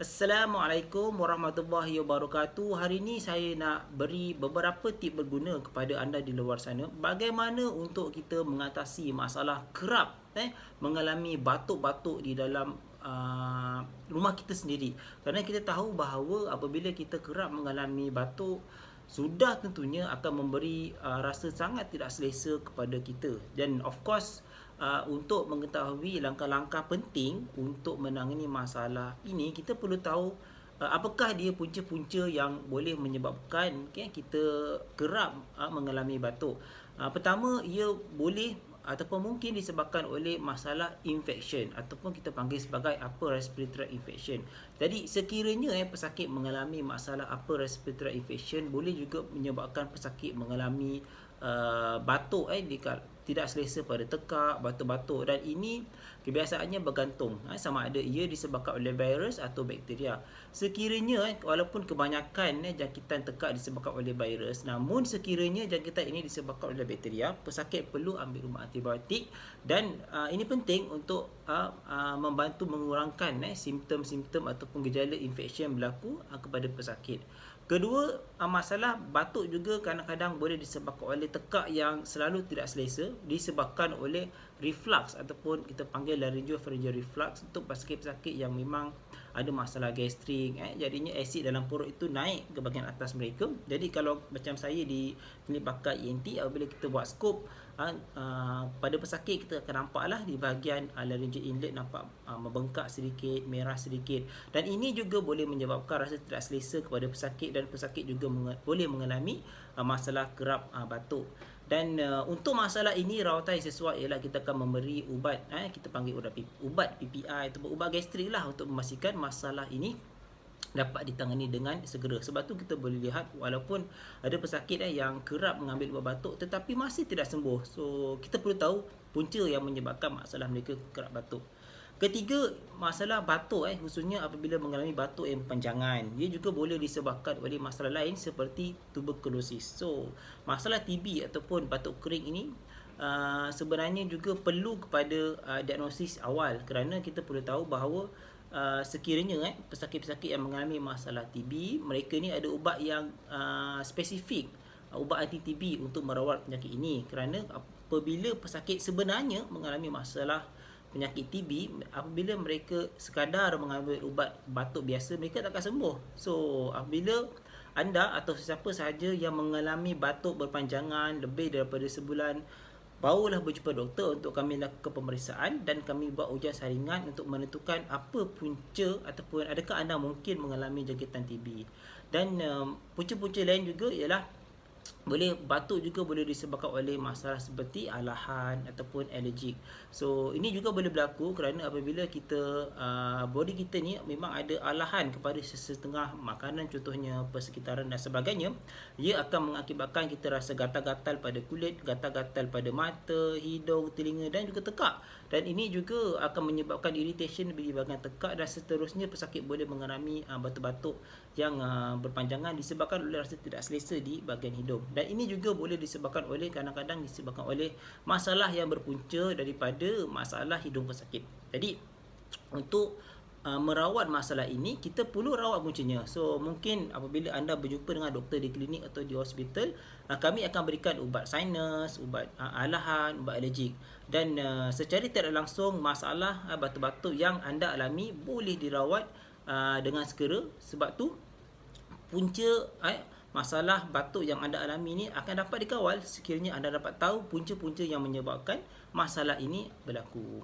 Assalamualaikum warahmatullahi wabarakatuh. Hari ini saya nak beri beberapa tip berguna kepada anda di luar sana. Bagaimana untuk kita mengatasi masalah kerap mengalami batuk-batuk di dalam rumah kita sendiri. Kerana kita tahu bahawa apabila kita kerap mengalami batuk, sudah tentunya akan memberi rasa sangat tidak selesa kepada kita. Dan of course, untuk mengetahui langkah-langkah penting untuk menangani masalah ini, kita perlu tahu apakah dia punca-punca yang boleh menyebabkan kita kerap mengalami batuk. Pertama, ia boleh ataupun mungkin disebabkan oleh masalah infection ataupun kita panggil sebagai upper respiratory infection. Jadi sekiranya pesakit mengalami masalah upper respiratory infection, boleh juga menyebabkan pesakit mengalami batuk tidak selesa pada tekak, batuk-batuk, dan ini kebiasaannya bergantung sama ada ia disebabkan oleh virus atau bakteria. Sekiranya walaupun kebanyakan jangkitan tekak disebabkan oleh virus, namun sekiranya jangkitan ini disebabkan oleh bakteria, pesakit perlu ambil ubat antibiotik, dan ini penting untuk membantu mengurangkan simptom-simptom ataupun gejala infeksi yang berlaku kepada pesakit. Kedua, masalah batuk juga kadang-kadang boleh disebabkan oleh tekak yang selalu tidak selesa, disebabkan oleh reflux ataupun kita panggil laryngopharyngeal reflux untuk pesakit-pesakit yang memang ada masalah gastrik, jadinya asid dalam perut itu naik ke bahagian atas mereka. Jadi kalau macam saya di klinik bakar ENT, apabila kita buat skop pada pesakit, kita akan nampaklah di bahagian laryngeal inlet nampak membengkak sedikit, merah sedikit, dan ini juga boleh menyebabkan rasa tidak selesa kepada pesakit, dan pesakit juga boleh mengalami masalah kerap batuk. Dan untuk masalah ini, rawatan yang sesuai ialah kita akan memberi ubat, kita panggil ubat PPI atau ubat gastrik lah, untuk memastikan masalah ini dapat ditangani dengan segera. Sebab tu kita boleh lihat walaupun ada pesakit yang kerap mengambil ubat batuk tetapi masih tidak sembuh. So kita perlu tahu punca yang menyebabkan masalah mereka kerap batuk. Ketiga, masalah batuk khususnya apabila mengalami batuk yang berpanjangan. Ia juga boleh disebabkan oleh masalah lain seperti tuberkulosis. So, masalah TB ataupun batuk kering ini sebenarnya juga perlu kepada diagnosis awal, kerana kita perlu tahu bahawa sekiranya pesakit-pesakit yang mengalami masalah TB, mereka ni ada ubat yang spesifik, ubat anti-TB untuk merawat penyakit ini. Kerana apabila pesakit sebenarnya mengalami masalah penyakit TB, apabila mereka sekadar mengambil ubat batuk biasa, mereka tak akan sembuh. So apabila anda atau sesiapa sahaja yang mengalami batuk berpanjangan lebih daripada sebulan, barulah berjumpa doktor untuk kami lakukan pemeriksaan dan kami buat ujian saringan untuk menentukan apa punca ataupun adakah anda mungkin mengalami jangkitan TB. Dan punca-punca lain juga ialah batuk juga boleh disebabkan oleh masalah seperti alahan ataupun alergik. So ini juga boleh berlaku kerana apabila kita body kita ni memang ada alahan kepada sesetengah makanan, contohnya persekitaran dan sebagainya, ia akan mengakibatkan kita rasa gatal-gatal pada kulit, gatal-gatal pada mata, hidung, telinga dan juga tekak. Dan ini juga akan menyebabkan irritation di bahagian tekak, dan seterusnya pesakit boleh mengalami batuk-batuk yang berpanjangan disebabkan oleh rasa tidak selesa di bahagian hidung. Dan ini juga boleh disebabkan oleh, kadang-kadang disebabkan oleh masalah yang berpunca daripada masalah hidung pesakit. Jadi untuk merawat masalah ini, kita perlu rawat puncanya. So mungkin apabila anda berjumpa dengan doktor di klinik atau di hospital, kami akan berikan ubat sinus, ubat alahan, ubat alergik. Dan secara tidak langsung, masalah batuk-batuk yang anda alami boleh dirawat dengan segera. Sebab tu punca masalah batuk yang anda alami ini akan dapat dikawal sekiranya anda dapat tahu punca-punca yang menyebabkan masalah ini berlaku.